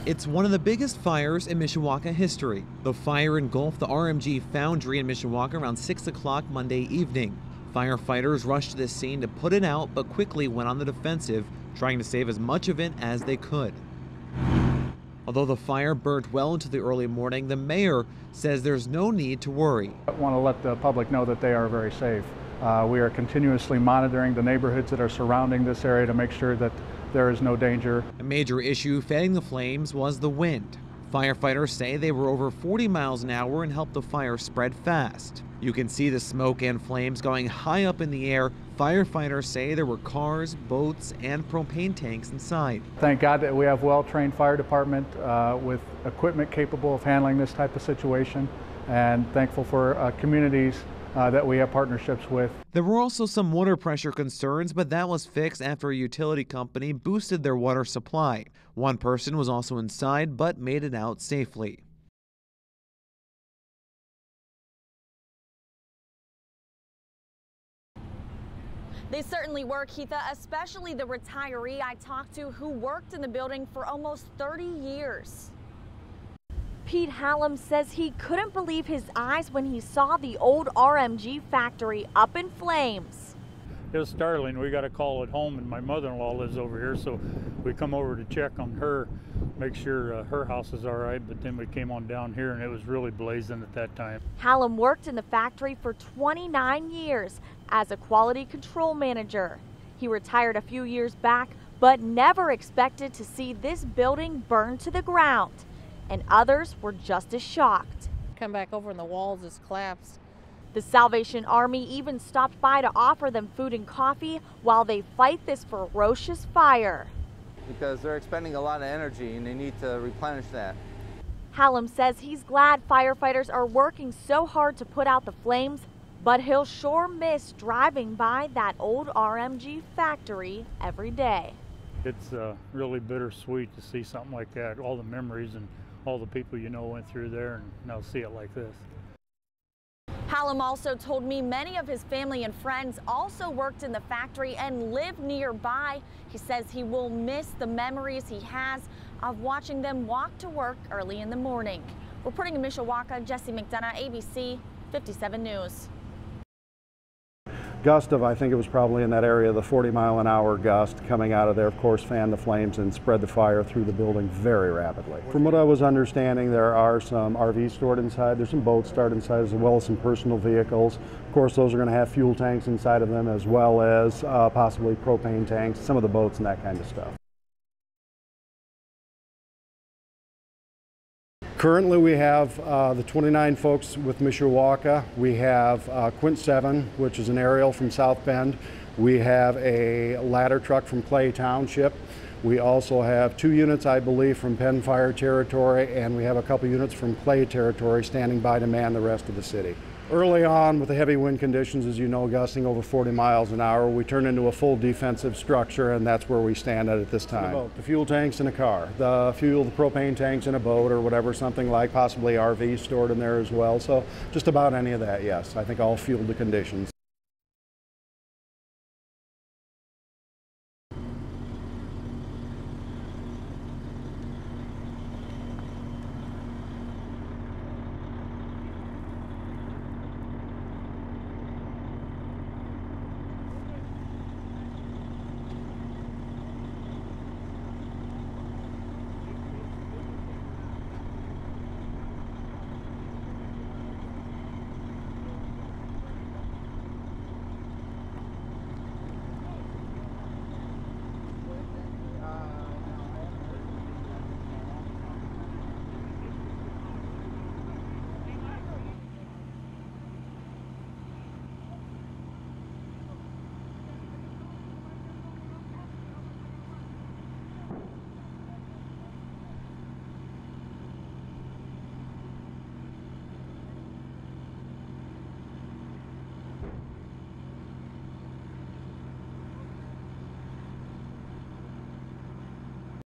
It's one of the biggest fires in Mishawaka history. The fire engulfed the RMG foundry in Mishawaka around 6 o'clock Monday evening. Firefighters rushed to the scene to put it out, but quickly went on the defensive, trying to save as much of it as they could. Although the fire burnt well into the early morning, the mayor says there's no need to worry. I want to let the public know that they are very safe. We are continuously monitoring the neighborhoods that are surrounding this area to make sure that there is no danger. A major issue fanning the flames was the wind. Firefighters say they were over 40 miles an hour and helped the fire spread fast. You can see the smoke and flames going high up in the air. Firefighters say there were cars, boats, and propane tanks inside. Thank God that we have well-trained fire department with equipment capable of handling this type of situation, and thankful for communities that we have partnerships with. There were also some water pressure concerns, but that was fixed after a utility company boosted their water supply. One person was also inside, but made it out safely. They certainly were, Keitha, especially the retiree I talked to who worked in the building for almost 30 years. Pete Hallam says he couldn't believe his eyes when he saw the old RMG factory up in flames. It was startling. We got a call at home, and my mother-in-law lives over here, so we come over to check on her, make sure her house is all right, but then we came on down here and it was really blazing at that time. Hallam worked in the factory for 29 years as a quality control manager. He retired a few years back, but never expected to see this building burn to the ground. And others were just as shocked. Come back over and the walls just collapsed. The Salvation Army even stopped by to offer them food and coffee while they fight this ferocious fire. Because they're expending a lot of energy and they need to replenish that. Hallam says he's glad firefighters are working so hard to put out the flames, but he'll sure miss driving by that old RMG factory every day. It's really bittersweet to see something like that, all the memories and all the people you know went through there, and now see it like this. Hallam also told me many of his family and friends also worked in the factory and lived nearby. He says he will miss the memories he has of watching them walk to work early in the morning. Reporting in Mishawaka, Jesse McDonough, ABC 57 News. Gust of, I think it was probably in that area, the 40-mile-an-hour gust coming out of there, of course, fanned the flames and spread the fire through the building very rapidly. From what I was understanding, there are some RVs stored inside, there's some boats stored inside, as well as some personal vehicles. Of course, those are going to have fuel tanks inside of them, as well as possibly propane tanks, some of the boats and that kind of stuff. Currently, we have the 29 folks with Mishawaka. We have Quint 7, which is an aerial from South Bend. We have a ladder truck from Clay Township. We also have 2 units, I believe, from Penn Fire Territory, and we have a couple units from Clay Territory standing by to man the rest of the city. Early on, with the heavy wind conditions, as you know, gusting over 40 miles an hour, we turn into a full defensive structure, and that's where we stand at this time. The fuel tanks in a car, the propane tanks in a boat or whatever, something like possibly RVs stored in there as well. So just about any of that, yes. I think all fueled the conditions.